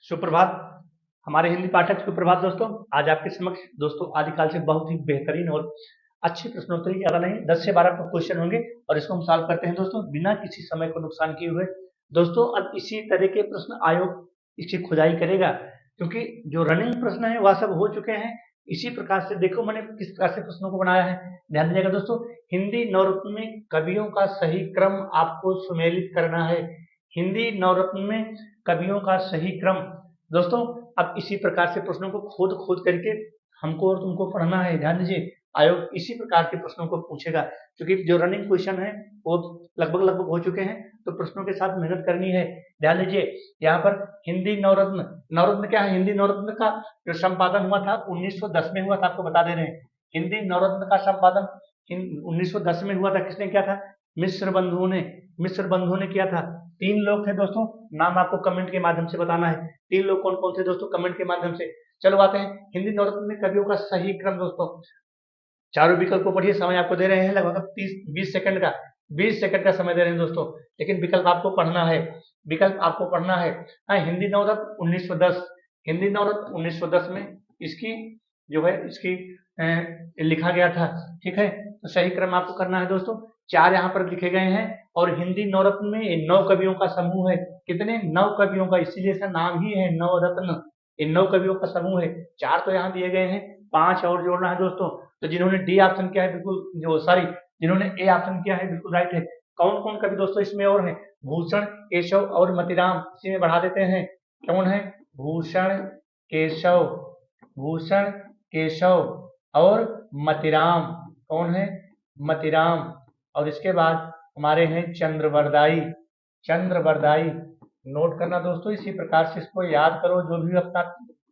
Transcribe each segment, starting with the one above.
सुप्रभात। हमारे हिंदी पाठक सुप्रभात दोस्तों। आज आपके समक्ष दोस्तों आदिकाल से बहुत ही बेहतरीन और अच्छे प्रश्नोत्तरी, ज्यादा नहीं 10 से 12 क्वेश्चन होंगे और इसको हम सॉल्व करते हैं दोस्तों बिना किसी समय को नुकसान किए हुए। दोस्तों अब इसी तरह के प्रश्न आयोग इसकी खुदाई करेगा, क्योंकि जो रनिंग प्रश्न है वह सब हो चुके हैं। इसी प्रकार से देखो मैंने किस प्रकार से प्रश्नों को बनाया है, ध्यान दीजिएगा दोस्तों। हिंदी नवरत्न में कवियों का सही क्रम आपको सुमेलित करना है। हिंदी नवरत्न में कवियों का सही क्रम दोस्तों, अब इसी प्रकार से प्रश्नों को खोद खोद करके हमको और तुमको पढ़ना है। ध्यान दीजिए, आयोग इसी प्रकार के प्रश्नों को पूछेगा, क्योंकि जो रनिंग क्वेश्चन है वो लगभग हो चुके हैं, तो प्रश्नों के साथ मेहनत करनी है। ध्यान दीजिए, यहाँ पर हिंदी नवरत्न, नवरत्न क्या है? हिंदी नवरत्न का जो संपादन हुआ था 1910 में हुआ था, आपको बता दे रहे हैं। हिंदी नवरत्न का संपादन 1910 में हुआ था। किसने किया था? मिश्र बंधुओं ने। मिश्र बंधुओं ने किया था। 3 लोग थे दोस्तों, नाम आपको कमेंट के माध्यम से बताना है। 3 लोग कौन कौन थे दोस्तों? कमेंट के माध्यम से। चलो आते हैं हिंदी नवरत्न में कवियों का सही क्रम दोस्तों। चारों विकल्प को पढ़िए। समय आपको दे रहे हैं लगभग 20 सेकंड का, 20 सेकंड का समय दे रहे हैं दोस्तों, लेकिन विकल्प आपको पढ़ना है। विकल्प आपको पढ़ना है। हिंदी नवरत्न 1910, हिंदी नवरत्न 1910 में इसकी जो है इसकी लिखा गया था। ठीक है, तो सही क्रम आपको करना है दोस्तों। 4 यहाँ पर लिखे गए हैं और हिंदी नवरत्न में 9 कवियों का समूह है। कितने? 9 कवियों का, इसीलिए इसका नाम ही है नवरत्न। इन 9 कवियों का समूह है। 4 तो यहाँ दिए गए हैं, 5 और जोड़ना है दोस्तों। तो जिन्होंने डी ऑप्शन किया है बिल्कुल, जो सॉरी जिन्होंने ए ऑप्शन किया है बिल्कुल राइट है। कौन कौन कवि दोस्तों इसमें और हैं? भूषण, केशव और मतीराम। इसी में बढ़ा देते हैं। कौन है? भूषण, केशव, भूषण, केशव और मतीराम। कौन है? मतीराम। और इसके बाद हमारे हैं चंद्रवरदाई। चंद्रवरदाई नोट करना दोस्तों, इसी प्रकार से इसको याद करो, जो भी अपना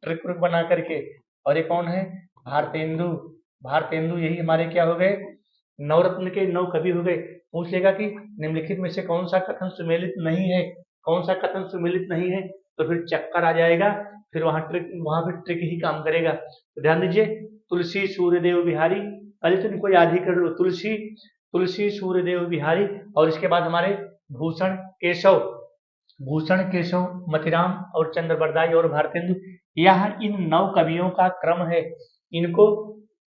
ट्रिक व्रिक बना करके। और ये कौन है? भारतेंदु। भारतेंदु, यही हमारे क्या हो गए? नवरत्न के 9 कवि हो गए। पूछ लेगा कि निम्नलिखित में से कौन सा कथन सुमेलित नहीं है, कौन सा कथन सुमेलित नहीं है, तो फिर चक्कर आ जाएगा, फिर वहां पे ट्रिक ही काम करेगा। तो ध्यान दीजिए, तुलसी सूर्यदेव बिहारी, पहले तो इनको याद ही कर लो। तुलसी, तुलसी सूर्यदेव बिहारी। और इसके बाद हमारे भूषण, केशव, भूषण, केशव, मतीराम और चंद्रवरदाई और भारतेंदु, यह इन 9 कवियों का क्रम है। इनको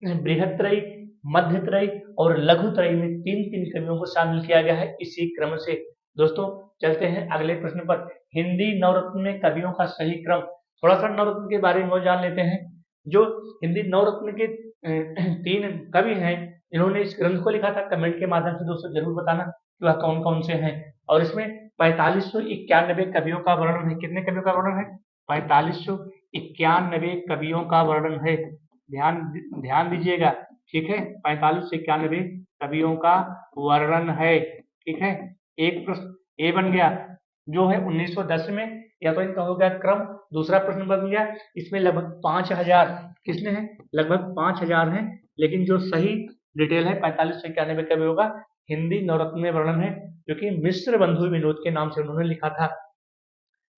बृहत्त्रयी, मध्यत्रयी और लघुत्रयी में 3 कवियों को शामिल किया गया है इसी क्रम से। दोस्तों चलते हैं अगले प्रश्न पर। हिंदी नवरत्न में कवियों का सही क्रम। थोड़ा सा नवरत्न के बारे में और जान लेते हैं। जो हिंदी नवरत्न के 3 कवि हैं, इन्होंने इस ग्रंथ को लिखा था। कमेंट के माध्यम से दोस्तों जरूर बताना कि वह कौन कौन से हैं। और इसमें 4591 कवियों का वर्णन है। कितने कवियों का वर्णन है? 4591 कवियों का वर्णन है। ध्यान ध्यान दीजिएगा, ठीक है। 45 से 91 कवियों का वर्णन है, ठीक है। एक प्रश्न ए बन गया, जो है 1910 में, या तो इनका हो गया क्रम। दूसरा प्रश्न बन गया, इसमें लगभग 5000 किसने हैं? लगभग 5000 हैं, लेकिन जो सही डिटेल है 45 से 91 कवियों का हिंदी नवरत्न में वर्णन है, जो कि मिश्र बंधु विनोद के नाम से उन्होंने लिखा था।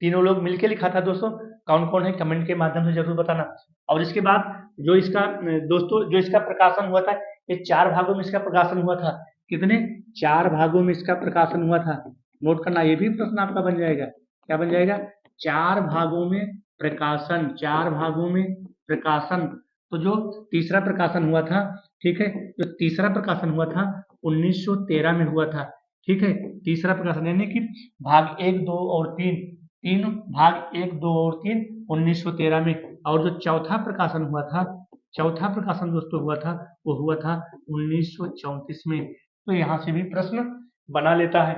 तीनों लोग मिलकर लिखा था दोस्तों। कौन कौन है कमेंट के माध्यम से जरूर बताना। और इसके बाद जो इसका दोस्तों जो इसका प्रकाशन हुआ था, ये 4 भागों में इसका प्रकाशन हुआ था। कितने? 4 भागों में इसका प्रकाशन हुआ था। नोट करना, ये भी प्रश्न आपका बन जाएगा। क्या बन जाएगा? 4 भागों में प्रकाशन, 4 भागों में प्रकाशन। तो जो तीसरा प्रकाशन हुआ था, ठीक है, जो तीसरा प्रकाशन हुआ था 1913 में हुआ था, ठीक है। तीसरा प्रकाशन यानी कि भाग 1, 2 और 3, भाग 1, 2 और 3 1913 में। और जो चौथा प्रकाशन हुआ था, चौथा प्रकाशन दोस्तों हुआ था, वो हुआ था 1934 में। तो यहाँ से भी प्रश्न बना लेता है।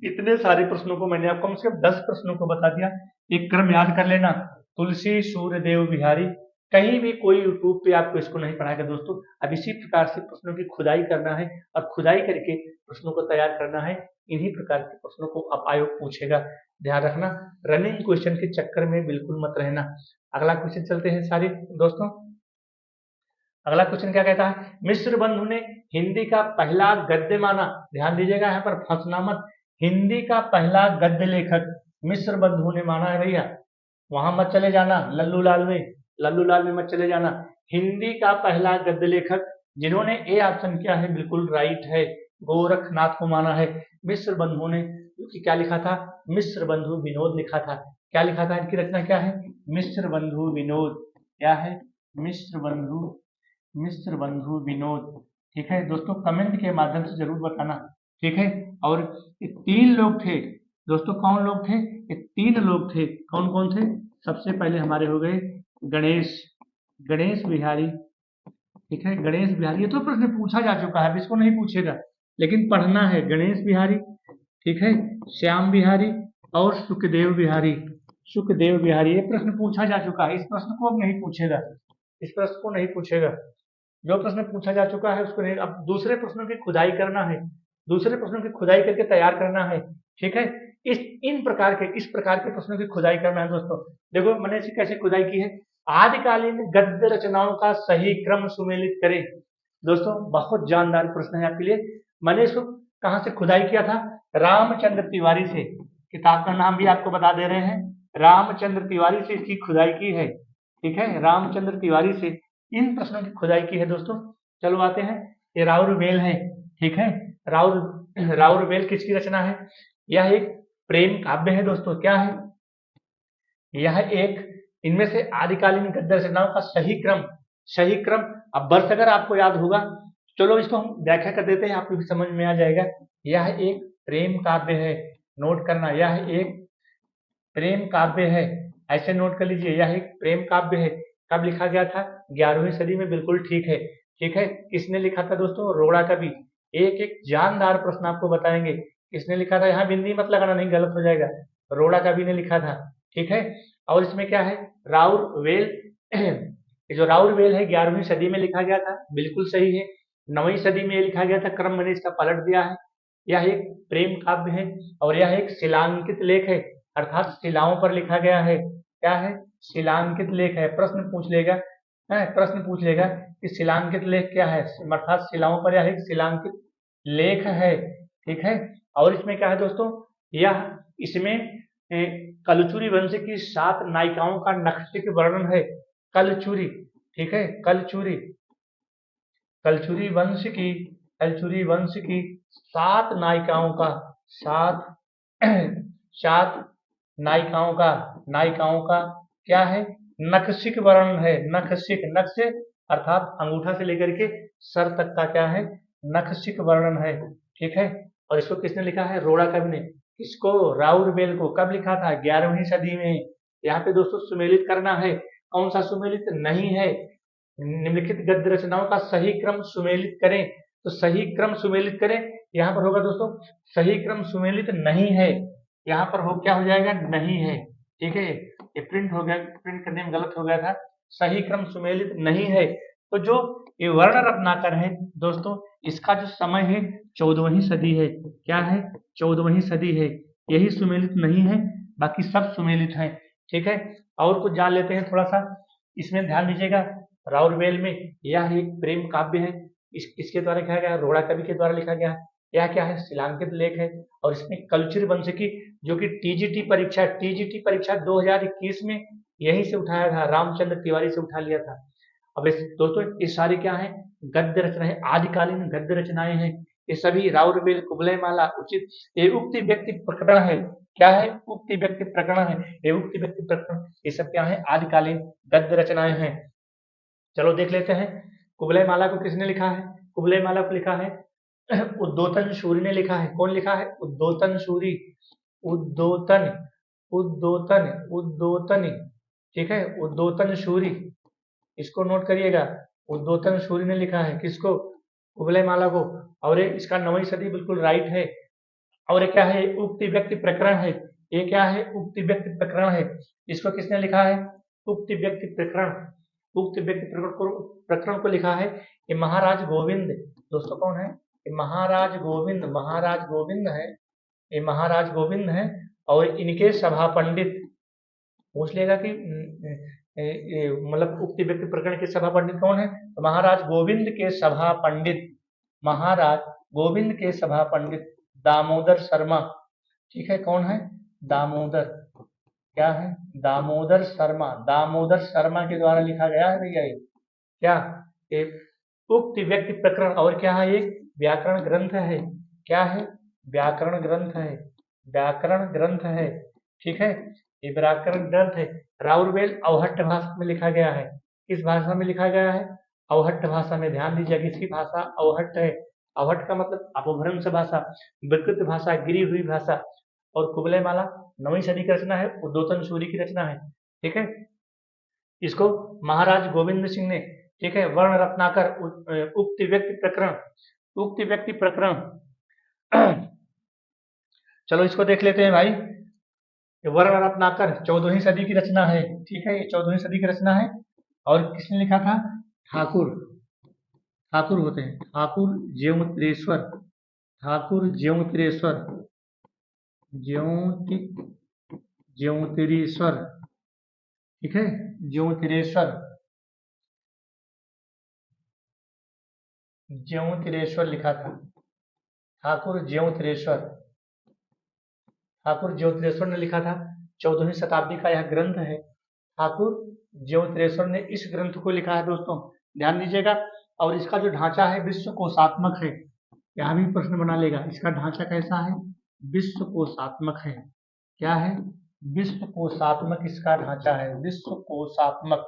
इतने सारे प्रश्नों को मैंने आपको कम से कम 10 प्रश्नों को बता दिया। एक क्रम याद कर लेना, तुलसी सूर्यदेव बिहारी। कहीं भी कोई यूट्यूब पे आपको इसको नहीं पढ़ाएगा दोस्तों। अब इसी प्रकार से प्रश्नों की खुदाई करना है और खुदाई करके प्रश्नों को तैयार करना है। इन्हीं प्रकार के प्रश्नों को अब आयोग पूछेगा। ध्यान रखना, रनिंग क्वेश्चन के चक्कर में बिल्कुल मत रहना। अगला क्वेश्चन चलते हैं सारे दोस्तों। अगला क्वेश्चन क्या कहता है? मिश्र बंधु ने हिंदी का पहला गद्य माना। ध्यान दीजिएगा, यहाँ पर फंसना मत। हिंदी का पहला गद्य लेखक मिश्र बंधु ने माना है भैया। वहां मत चले जाना लल्लू लाल में, लल्लू लाल में मत चले जाना। हिंदी का पहला गद्य लेखक जिन्होंने ए ऑप्शन किया है बिल्कुल राइट है, गोरखनाथ को माना है। मिश्र बंधु ने, क्योंकि क्या लिखा था? मिश्र बंधु विनोद लिखा था। क्या लिखा था, इनकी रचना क्या है, मिश्र बंधु विनोद, क्या है, मिश्र बंधु विनोद। ठीक है दोस्तों, कमेंट के माध्यम से जरूर बताना। ठीक है, और ये 3 लोग थे दोस्तों, कौन लोग थे, ये 3 लोग थे, कौन कौन थे, सबसे पहले हमारे हो गए गणेश बिहारी। ठीक है, गणेश बिहारी, ये तो प्रश्न पूछा जा चुका है, अब इसको नहीं पूछेगा, लेकिन पढ़ना है। गणेश बिहारी, ठीक है, श्याम बिहारी और सुखदेव बिहारी, ये प्रश्न पूछा जा चुका है, इस प्रश्न को अब नहीं पूछेगा, इस प्रश्न को नहीं पूछेगा। जो प्रश्न पूछा जा चुका है उसको नहीं, अब दूसरे प्रश्नों की खुदाई करना है, दूसरे प्रश्नों की खुदाई करके तैयार करना है। ठीक है, इस प्रकार के प्रश्नों की खुदाई करना है दोस्तों। देखो मैंने इसे कैसे खुदाई की है, आदिकालीन गद्य रचनाओं का सही क्रम सुमेलित करें। दोस्तों बहुत जानदार प्रश्न है आपके लिए। मैंने इसको कहाँ से खुदाई किया था, रामचंद्र तिवारी से, किताब का नाम भी आपको बता दे रहे हैं, रामचंद्र तिवारी से इसकी खुदाई की है। ठीक है, रामचंद्र तिवारी से इन प्रश्नों की खुदाई की है दोस्तों। चलो आते हैं, ये राउरवेल है। ठीक है, राउरवेल किसकी रचना है, यह एक प्रेम काव्य है दोस्तों। क्या है, यह एक, इनमें से आदिकालीन गद्य रचनाओं का सही क्रम, अब वर्ष अगर आपको याद होगा, चलो इसको हम व्याख्या कर देते हैं, आपको भी समझ में आ जाएगा। यह एक प्रेम काव्य है, नोट करना, यह एक प्रेम काव्य है, ऐसे नोट कर लीजिए, यह एक प्रेम काव्य है। कब लिखा गया था, 11वीं सदी में, बिल्कुल ठीक है। ठीक है, किसने लिखा था दोस्तों, रोड़ा कवि। एक एक जानदार प्रश्न आपको बताएंगे, किसने लिखा था, यहाँ बिंदी मत लगाना, नहीं गलत हो जाएगा, रोड़ा कवि ने लिखा था। ठीक है, और इसमें क्या है, राउरवेल, ये जो राउरवेल है 11वीं सदी में लिखा गया था, बिल्कुल सही है। 9वीं सदी में लिखा गया था, क्रम मैंने इसका पलट दिया है। यह एक प्रेम काव्य है और यह एक शिलांकित लेख है, अर्थात शिलाओं पर लिखा गया है। क्या है, शिलांकित लेख है। प्रश्न पूछ लेगा कि शिलांकित लेख क्या है, अर्थात शिलाओं पर यह एक शिलांकित लेख है। ठीक है, और इसमें क्या है दोस्तों, इसमें कलचुरी वंश की 7 नायिकाओं का नखशिक वर्णन है। कलचुरी, ठीक है, कलचुरी वंश की 7 नायिकाओं का 7 नायिकाओं का क्या है, नखशिक वर्णन है। नख से अर्थात अंगूठा से लेकर के सर तक का क्या है, नखशिक वर्णन है। ठीक है, और इसको किसने लिखा है, रोड़ा कवि ने। किसको, राउरवेल को। कब लिखा था, 11वीं सदी में। यहाँ पे दोस्तों सुमेलित करना है, कौन सा सुमेलित नहीं है, निम्नलिखित गद्य रचनाओं का सही क्रम सुमेलित करें, तो सही क्रम सुमेलित करें, यहाँ पर होगा दोस्तों, सही क्रम सुमेलित नहीं है, यहाँ पर क्या हो जाएगा, नहीं है। ठीक है, ये प्रिंट हो गया, प्रिंट करने में गलत हो गया था, सही क्रम सुमेलित नहीं है। तो जो ये वर्ण रत्नाकर है दोस्तों, इसका जो समय है 14वीं सदी है। क्या है, 14वीं सदी है, यही सुमेलित नहीं है, बाकी सब सुमेलित है। ठीक है, और कुछ जान लेते हैं थोड़ा सा, इसमें ध्यान दीजिएगा। राउरवेल में यह एक प्रेम काव्य है, इसके द्वारा लिखा गया, रोड़ा कवि के द्वारा लिखा गया। यह क्या है, शिलांकित लेख है, और इसमें कलचुरी वंश की, जो कि टीजीटी परीक्षा 2021 में यहीं से उठाया था, रामचंद्र तिवारी से उठा लिया था। अब दोस्तों ये सारी क्या है, गद्य रचनाएं, आदिकालीन गद्य रचनाएं हैं। ये सभी राउरवेल, कुवलयमाला, उचित, ये उक्ति व्यक्ति प्रकरण है। क्या है, उक्ति व्यक्ति प्रकरण है, ये उक्ति व्यक्ति प्रकरण, ये सब क्या है, आदिकालीन गद्य रचनाएं हैं। चलो देख लेते हैं, कुवलयमाला को किसने लिखा है, कुवलयमाला को लिखा है उद्योतन शूरी ने लिखा है। कौन लिखा है, उद्योतन शूरी, उद्योतन, ठीक है, उद्योतन शूरी, इसको नोट करिएगा, उद्योतन शूरी ने लिखा है, किसको, कुवलयमाला को। और इसका 9वीं सदी बिल्कुल राइट है। और ये क्या है, उक्ति व्यक्ति प्रकरण है, ये क्या है, उक्ति व्यक्ति प्रकरण है, इसको किसने लिखा है, उक्ति व्यक्ति प्रकरण, प्रकरण को लिखा है ये महाराज गोविंद। दोस्तों कौन है, ये महाराज गोविंद है, ये महाराज गोविंद है। और इनके सभा पंडित, पूछ लेगा कि मतलब उक्ति व्यक्ति प्रकरण के सभा पंडित कौन है, तो महाराज गोविंद के सभा पंडित दामोदर शर्मा। ठीक है, कौन है, दामोदर, क्या है, दामोदर शर्मा के द्वारा लिखा गया है भैया ये। क्या, उक्ति व्यक्ति प्रकरण, और क्या है, ये व्याकरण ग्रंथ है। क्या है, व्याकरण ग्रंथ है। ठीक है, ये व्याकरण ग्रंथ है। राउरवेल अवहट्ट भाषा में लिखा गया है। किस भाषा में लिखा गया है? अवहट्ट भाषा में। ध्यान दीजिए, किसकी भाषा? अवहट्ट है। अवहट्ट का मतलब अपभ्रंश भाषा, विकृत भाषा, गिरी हुई भाषा। और कुबलय माला 9वीं सदी की रचना है, उद्योतन सूरी की रचना है। ठीक है, इसको महाराज गोविंद सिंह ने, ठीक है, वर्ण रत्नाकर उक्त व्यक्ति प्रकरण, उक्त व्यक्ति प्रकरण चलो इसको देख लेते हैं भाई। वर्ण रत्नाकर 14वीं सदी की रचना है। ठीक है, ये 14वीं सदी की रचना है। और किसने लिखा था? ठाकुर, ठाकुर होते हैं, ठाकुर ज्योतिरेश्वर, ठाकुर ज्योतिरेश्वर, ज्योतिरेश्वर। ठीक है, ज्योतिरेश्वर, ज्योतिरेश्वर लिखा था। ठाकुर ज्योतिरेश्वर, ठाकुर ज्योतिरेश्वर ने लिखा था। 14वीं शताब्दी का यह ग्रंथ है। ठाकुर ज्योतिरेश्वर ने इस ग्रंथ को लिखा है दोस्तों, ध्यान दीजिएगा। और इसका जो ढांचा है विश्व कोशात्मक है। यहाँ भी प्रश्न बना लेगा, इसका ढांचा कैसा है? विश्व कोशात्मक है। क्या है? विश्व कोशात्मक इसका ढांचा है, विश्व कोशात्मक।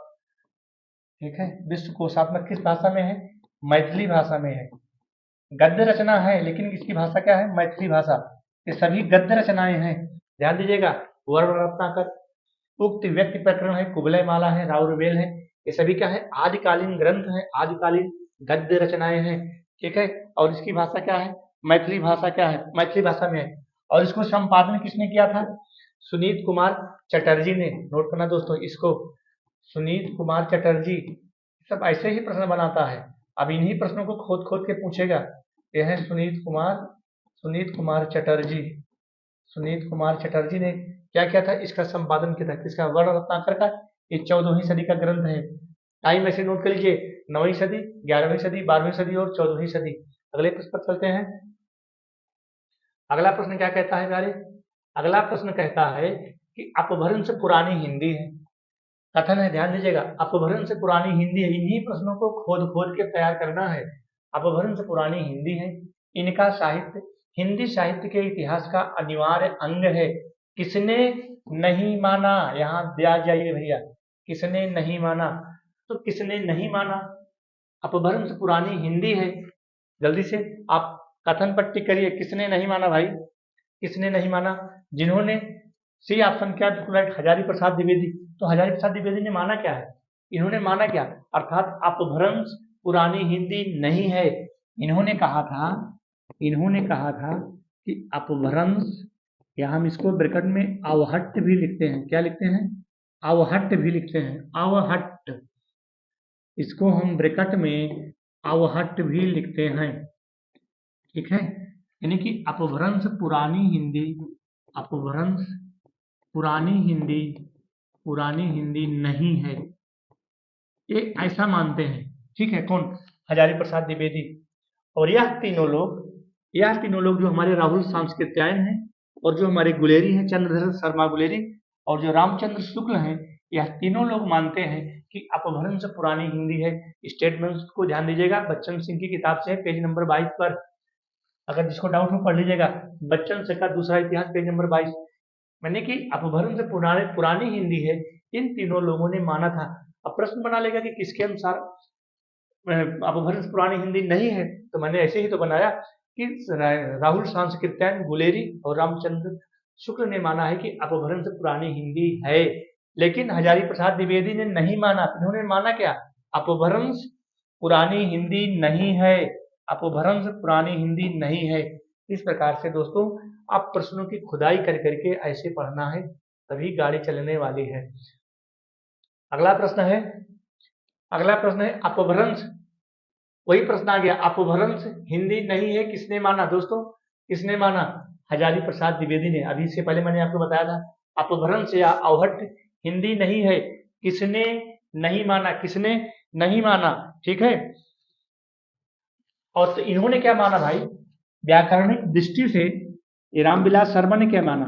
ठीक है, विश्व कोशात्मक किस भाषा में है? मैथिली भाषा में है। गद्य रचना है, लेकिन इसकी भाषा क्या है? मैथिली भाषा। ये सभी गद्य रचनाएं हैं, ध्यान दीजिएगा। वर्ण रत्नाकर, उक्त व्यक्ति प्रकरण है, कुबलय माला है, राउरवेल है। ये सभी क्या है? आदिकालीन ग्रंथ है, आदिकालीन गद्य रचनाएं हैं। ठीक है, और इसकी भाषा क्या है? मैथिली भाषा। क्या है? मैथिली भाषा में है। और इसको संपादन किसने किया था? सुनीत कुमार चटर्जी ने। नोट करना दोस्तों इसको, सुनीत कुमार चटर्जी। सब ऐसे ही प्रश्न बनाता है, अब इन्हीं प्रश्नों को खोद खोद के पूछेगा। ये है सुनीत कुमार चटर्जी। सुनीत कुमार चटर्जी ने क्या किया था? इसका संपादन किया था। किसका? वर्ण रत्नाकर का। ये 14वीं सदी का ग्रंथ है। टाइम ऐसे नोट कर लीजिए, 9वीं सदी, 11वीं सदी, 12वीं सदी और 14वीं सदी। अगले प्रश्न पर चलते हैं। अगला प्रश्न क्या कहता है प्यारे? अगला प्रश्न कहता है कि अपभ्रंश पुरानी हिंदी है। कथन है, ध्यान दीजिएगा, अपभ्रंश पुरानी हिंदी है। इन्हीं प्रश्नों को खोद खोद के तैयार करना है। अपभ्रंश पुरानी हिंदी है। इनका साहित्य हिंदी साहित्य के इतिहास का अनिवार्य अंग है। किसने नहीं माना? यहाँ दिया जाइए भैया, किसने नहीं माना? तो किसने नहीं माना? अपभ्रंश पुरानी हिंदी है। जल्दी से आप कथन पर टिक करिए, किसने नहीं माना भाई? किसने नहीं माना? जिन्होंने, सी ऑप्शन क्या बिल्कुल राइट, हजारी प्रसाद द्विवेदी। तो हजारी प्रसाद द्विवेदी ने माना क्या है? इन्होंने माना क्या? अर्थात अपभ्रंश पुरानी हिंदी नहीं है। इन्होंने कहा था कि अपभ्रंश, या हम इसको ब्रैकेट में अवहट्ट भी लिखते हैं। क्या लिखते हैं? अवहट्ट भी लिखते हैं, अवहट्ट। इसको हम ब्रैकेट में अवहट्ट भी लिखते हैं। ठीक है, यानी कि अपभ्रंश पुरानी हिंदी, अपभ्रंश पुरानी हिंदी नहीं है, ये ऐसा मानते हैं। ठीक है, कौन? हजारी प्रसाद द्विवेदी। और यह तीनों लोग जो हमारे राहुल सांस्कृत्यायन हैं, और जो हमारे गुलेरी हैं, चंद्रधर शर्मा गुलेरी, और जो रामचंद्र शुक्ल हैं, यह तीनों लोग मानते हैं कि अपभ्रंश पुरानी हिंदी है। स्टेटमेंट्स को ध्यान दीजिएगा, बच्चन सिंह की किताब से पेज नंबर 22 पर, अगर जिसको डाउट हो पढ़ लीजिएगा। बच्चन सिंह का दूसरा इतिहास पेज नंबर 22। मैंने कि अपभ्रंश पुरानी हिंदी है, इन तीनों लोगों ने माना था। अब प्रश्न बना लेगा कि किसके अनुसार अपभ्रंश पुरानी हिंदी नहीं है, तो मैंने ऐसे ही तो बनाया कि राहुल सांस्कृत्यायन गुलेरी और रामचंद्र शुक्ल ने माना है कि अपभ्रंश पुरानी हिंदी है। लेकिन हजारी प्रसाद द्विवेदी ने नहीं माना। इन्होंने माना क्या? अपभ्रंश पुरानी हिंदी नहीं है, अपभ्रंश पुरानी हिंदी नहीं है। इस प्रकार से दोस्तों आप प्रश्नों की खुदाई कर करके ऐसे पढ़ना है, तभी गाड़ी चलने वाली है। अगला प्रश्न है अपभ्रंश, वही प्रश्न आ गया, अपभ्रंश हिंदी नहीं है, किसने माना? दोस्तों किसने माना? हजारी प्रसाद द्विवेदी ने। अभी से पहले मैंने आपको बताया था, अपभ्रंश या अवहट्ट हिंदी नहीं है, किसने नहीं माना? किसने नहीं माना? ठीक है, और तो इन्होंने क्या माना भाई? व्याकरणिक दृष्टि से रामविलास शर्मा ने क्या माना?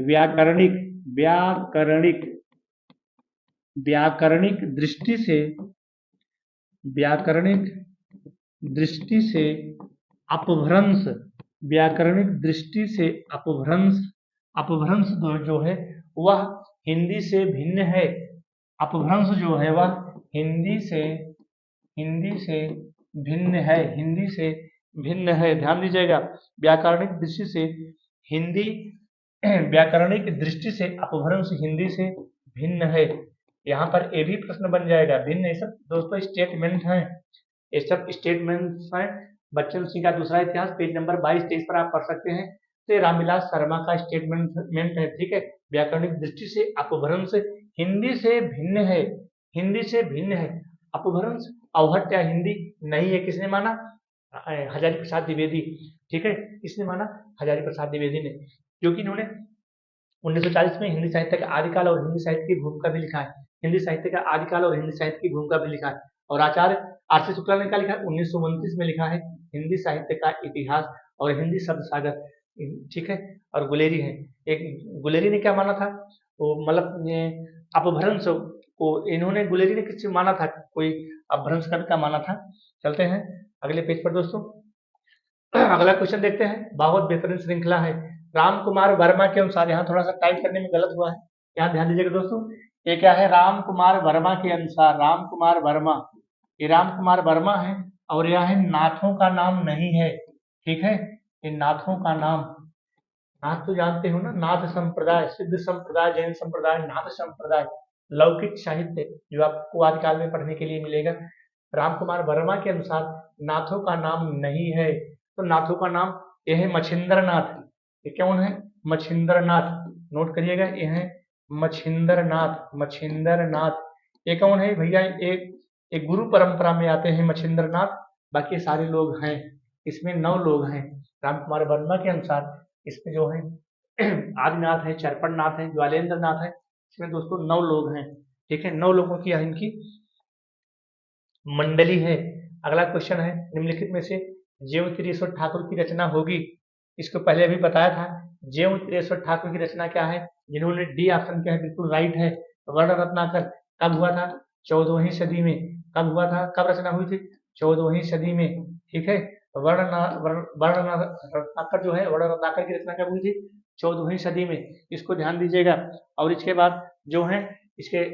व्याकरणिक दृष्टि से अपभ्रंश, व्याकरणिक दृष्टि से अपभ्रंश जो है वह हिंदी से भिन्न है। अपभ्रंश जो है वह हिंदी से हिंदी से भिन्न है। ध्यान दीजिएगा, व्याकरणिक दृष्टि से हिंदी व्याकरणिक दृष्टि से अपभ्रंश हिंदी से भिन्न है। यहाँ पर ये भी प्रश्न बन जाएगा। भिन्न, ये सब दोस्तों स्टेटमेंट हैं, ये सब स्टेटमेंट्स हैं। बच्चन सिंह का दूसरा इतिहास पेज नंबर 22-23 पर आप पढ़ सकते हैं। तो रामविलास शर्मा का स्टेटमेंट है, ठीक है। व्याकरणिक दृष्टि से अपभ्रंश हिंदी से भिन्न है, हिंदी से भिन्न है। अपभ्रंश अवहट्ट या हिंदी नहीं है, किसने माना? हजारी प्रसाद द्विवेदी, ठीक है। किसने माना? हजारी प्रसाद द्विवेदी ने, क्योंकि इन्होंने 1940 में हिंदी साहित्य का आदिकाल और हिंदी साहित्य की भूमिका भी लिखा है। हिंदी साहित्य का आदिकाल और हिंदी साहित्य की भूमिका भी लिखा है। और आचार्य आर.सी. शुक्ला ने क्या लिखा है? 1929 में लिखा है हिंदी साहित्य का इतिहास और हिंदी शब्द सागर, ठीक है। और गुलेरी है, एक गुलेरी ने क्या माना था? वो मतलब अपभ्रंश को इन्होंने, गुलेरी ने किस माना था? कोई अपभ्रंश कवि का माना था। चलते हैं अगले पेज पर दोस्तों। अगला क्वेश्चन देखते हैं, बहुत बेहतरीन श्रृंखला है। राम कुमार वर्मा के अनुसार, यहाँ थोड़ा सा टाइप करने में गलत हुआ है, यहाँ ध्यान दीजिएगा दोस्तों। ये क्या है? राम कुमार वर्मा के अनुसार, राम कुमार वर्मा, ये राम कुमार वर्मा है और यह है नाथों का नाम नहीं है, ठीक है। ये नाथों का नाम, नाथ तो जानते हो ना, नाथ संप्रदाय, सिद्ध संप्रदाय, जैन संप्रदाय, नाथ संप्रदाय, लौकिक साहित्य जो आपको आदिकाल में पढ़ने के लिए मिलेगा। राम कुमार वर्मा के अनुसार नाथों का नाम नहीं है। तो नाथों का नाम यह है मछिंद्र नाथ। ये कौन है? मछिंद्र नाथ, नोट करिएगा, ये है मछिंद्र नाथ। मछिंद्र नाथ ये कौन है भैया? एक गुरु परंपरा में आते हैं मछिंद्र नाथ, बाकी सारे लोग हैं, इसमें 9 लोग हैं। राम कुमार वर्मा के अनुसार इसमें जो है आदिनाथ है, चरपन नाथ है, ज्वालेंद्र नाथ है, इसमें दोस्तों 9 लोग हैं, ठीक है। 9 लोगों की इनकी मंडली है। अगला क्वेश्चन है, निम्नलिखित में से ज्यों त्रिश्वर ठाकुर की रचना होगी। इसको पहले भी बताया था। ज्यों त्रिश्वर ठाकुर की रचना क्या है? जिन्होंने डी ऑप्शन किया है बिल्कुल राइट है। वर्ण रत्नाकर कब हुआ था? 14वीं सदी में। कब हुआ था? कब रचना हुई थी? 14वीं सदी में, ठीक है। वर्ण रत्नाकर जो है, वर्ण रत्नाकर की रचना कब हुई थी? 14वीं सदी में, इसको ध्यान दीजिएगा। और इसके बाद जो है इसके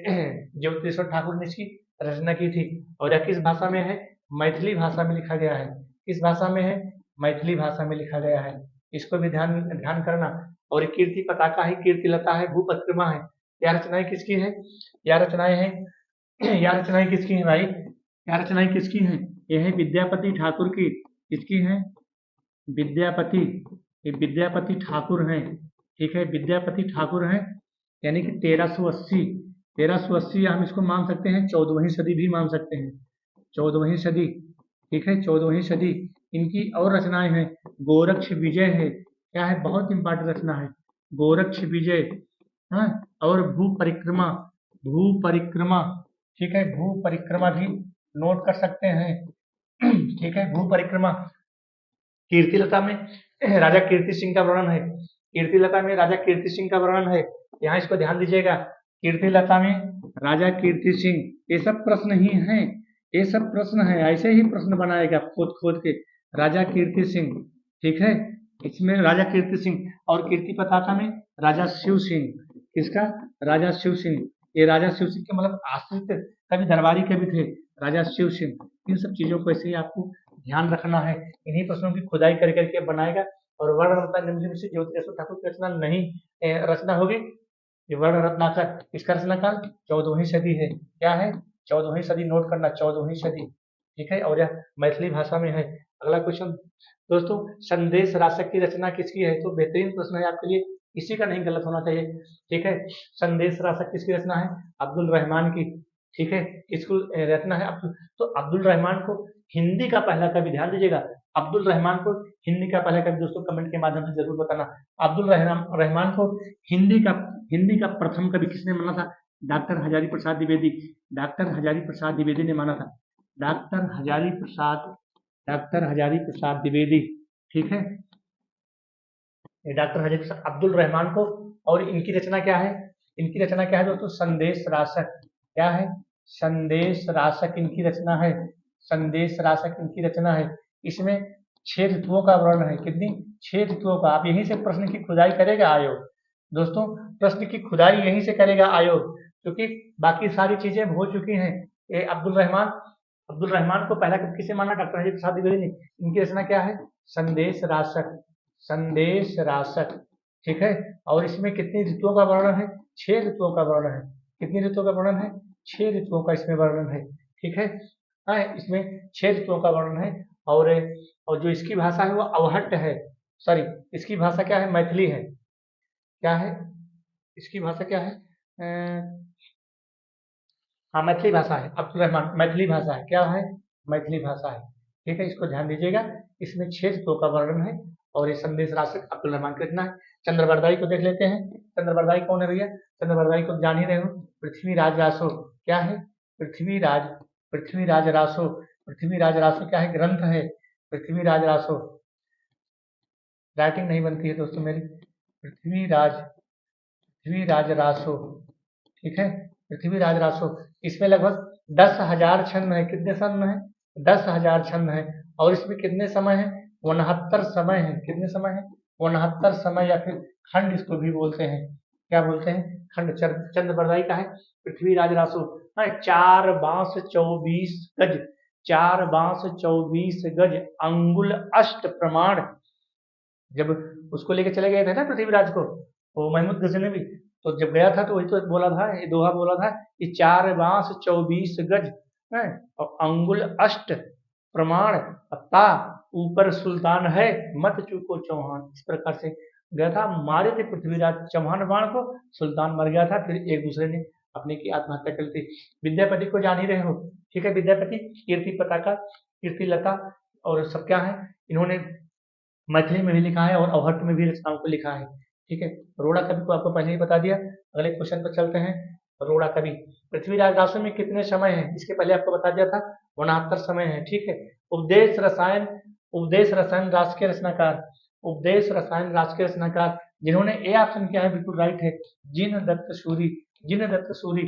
ज्योतिश्वर ठाकुर ने इसकी रचना की थी। और यह किस भाषा में है? मैथिली भाषा में लिखा गया है। किस भाषा में है? मैथिली भाषा में लिखा गया है। इसको भी ध्यान करना। और कीर्ति पताका है, कीर्ति लता है, भूपत्रिमा है। यह रचनाएं किसकी है? यह रचनाएं हैं, यह रचनाएं किसकी हैं भाई? यह रचनाएं किसकी हैं? यह है विद्यापति ठाकुर की। किसकी है? विद्यापति, ये विद्यापति ठाकुर हैं, ठीक है। विद्यापति ठाकुर हैं, यानी कि 1380 हम इसको मान सकते हैं, 14वीं सदी भी मान सकते हैं, 14वीं सदी, ठीक है। 14वीं सदी। इनकी और रचनाएं हैं, गोरक्ष विजय है, क्या है? बहुत इंपॉर्टेंट रचना है, गोरक्ष विजय, हाँ। और भू परिक्रमा, ठीक है। भू परिक्रमा भी नोट कर सकते हैं, ठीक है। भू परिक्रमा। कीर्तिलता में राजा कीर्ति सिंह का वर्णन है, कीर्तिलता में राजा कीर्ति सिंह का वर्णन है। यहाँ इसको ध्यान दीजिएगा, कीर्तिलता में राजा कीर्ति सिंह। ये सब प्रश्न ही हैं, ये सब प्रश्न है, ऐसे ही प्रश्न बनाएगा खोद के। राजा कीर्ति सिंह, ठीक है। इसमें राजा कीर्ति सिंह, और कीर्ति पताका में राजा शिव सिंह। किसका? राजा शिव सिंह। ये राजा शिव सिंह के मतलब आश्रित कवि, दरबारी कवि थे राजा शिव सिंह। इन सब चीजों को ऐसे ही आपको ध्यान रखना है। इन्हीं प्रश्नों की खुदाई कर करके बनाएगा। और वर्ण रत्नाकर से ज्योतिश्वर ठाकुर की रचना नहीं रचना होगी। ये वर्ण रत्नाकर, इसका रचना काल 14वीं सदी है। क्या है? 14वीं सदी, नोट करना, 14वीं सदी, ठीक है। और यह मैथिली भाषा में है। अगला क्वेश्चन दोस्तों, संदेश राशक की रचना किसकी है? तो बेहतरीन प्रश्न है आपके लिए, किसी का नहीं गलत होना चाहिए, ठीक है। संदेश राशक किसकी रचना है? अब्दुल रहमान की, ठीक है। इसको रचना है तो अब्दुल रहमान को हिंदी का पहला कवि, ध्यान दीजिएगा, अब्दुल रहमान को हिंदी का पहला कवि, दोस्तों कमेंट के माध्यम से जरूर बताना। अब्दुल रहमान को हिंदी का प्रथम कवि किसने माना था? डॉक्टर हजारी प्रसाद द्विवेदी। डॉक्टर हजारी प्रसाद द्विवेदी ने माना था। डॉक्टर हजारी प्रसाद द्विवेदी, ठीक है। डॉक्टर हजारी प्रसाद, अब्दुल रहमान को। और इनकी रचना क्या है? इनकी रचना क्या है दोस्तों? संदेश राशक। क्या है? संदेश राशक इनकी रचना है। संदेश राशक इनकी रचना है। इसमें 6 ऋतुओं का वर्णन है। कितनी? 6 ऋतुओं का। आप यहीं से प्रश्न की खुदाई करेगा आयोग, दोस्तों प्रश्न की खुदाई यहीं से करेगा आयोग, क्योंकि बाकी सारी चीजें हो चुकी हैं। ये अब्दुल रहमान को पहला कवि किसे माना? डॉक्टर हरिप्रसाद प्रसाद द्विवेदी ने। इनकी रचना क्या है? संदेश राशक, संदेश राशक, ठीक है। और इसमें कितनी ऋतुओं का वर्णन है? 6 ऋतुओं का वर्णन है। कितनी ऋतुओं का वर्णन है? 6 ऋतुओं का इसमें वर्णन है, ठीक है। हाँ, इसमें 6 ऋतुओं का वर्णन है। और जो इसकी भाषा है वो अवहट्ट है, सॉरी, इसकी भाषा क्या है? मैथिली है। क्या है इसकी भाषा? क्या है? हाँ, मैथिली भाषा है। अब्दुल रहमान मैथिली भाषा है। क्या है? मैथिली भाषा है, ठीक है। इसको ध्यान दीजिएगा। इसमें 6 ऋतुओं का वर्णन है और ये संदेश राशक अब्दुल रहमान की रचना है। चंद्रबरदाई को देख लेते हैं। चंद्रबरदाई कौन है भैया? चंद्रबरदाई को जान ही रहे हो, पृथ्वीराज रासो। क्या है? पृथ्वीराज, पृथ्वीराज रासो। पृथ्वीराज रासो क्या है? ग्रंथ है, पृथ्वीराज रासो। राइटिंग नहीं बनती है दोस्तों मेरी। पृथ्वीराज, पृथ्वीराज रासो, ठीक है। पृथ्वीराज रासो। इसमें लगभग 10,000 छंद है। कितने छंद है? 10,000 छंद है। और इसमें कितने समय है? 69 समय है। कितने समय है? 69 समय, या फिर खंड इसको भी बोलते हैं। क्या बोलते हैं? खंड। चंद्रबरदाई का है पृथ्वीराज रासो। हाँ, 4 बांस 24 गज, 4 बांस 24 गज, अंगुल अष्ट प्रमाण। जब उसको लेके चले गए थे ना पृथ्वीराज को, वो महमूद गजनवी, तो जब गया था तो वही तो बोला था, ये दोहा बोला था कि 4 बांस 24 गज है और अंगुल अष्ट प्रमाण, ता ऊपर सुल्तान है, मत चूको चौहान। इस प्रकार से गया था, मारे थे पृथ्वीराज चौहान बाण को, सुल्तान मर गया था, फिर एक दूसरे ने अपने की आत्महत्या कर ली। विद्यापति को जान ही रहे हो, ठीक है। विद्यापति कीर्ति पताका, कीर्ति लता और सब क्या है, इन्होंने मैथिली में भी लिखा है और अवहट्ट में भी रचनाओं को लिखा है, ठीक है। रोड़ा कवि को आपको पहले ही बता दिया। अगले क्वेश्चन पर चलते हैं। रोड़ा कवि पृथ्वीराज रासो में कितने समय है? इसके पहले आपको बता दिया था 69 समय है, ठीक है। उपदेश रसायन, उपदेश रसायन रास के रचनाकार, उपदेश रसायन रास के रचनाकार, जिन्होंने ए ऑप्शन किया है बिल्कुल राइट है, जिन दत्त सूरी। जिन दत्त सूरी।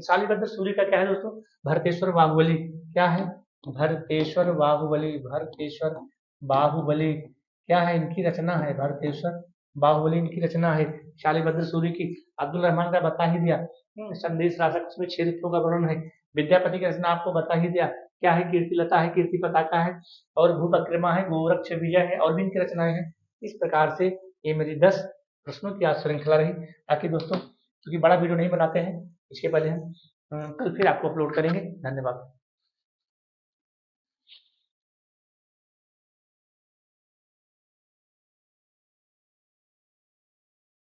शालीभद्र सूरी का क्या है दोस्तों? भरतेश्वर बाहुबली। क्या है? भरतेश्वर बाहुबली, भरतेश्वर बाहुबली क्या है? इनकी रचना है, भरतेश्वर बाहुबली इनकी रचना है, शालीभद्र सूरी की। अब्दुल रहमान का बता ही दिया। संदेश राशक, उसमें 6 ऋतुओं का वर्णन है। विद्यापति की रचना आपको बता ही दिया, क्या है? कीर्ति लता है, कीर्ति पताका है और भूपक्रमा है, गोरक्ष विजय है, और भी इनकी रचनाएं हैं। इस प्रकार से ये मेरी 10 प्रश्नों की आज श्रृंखला रही। ताकि दोस्तों, क्योंकि बड़ा वीडियो नहीं बनाते हैं, इसके पहले हम कल फिर आपको अपलोड करेंगे। धन्यवाद।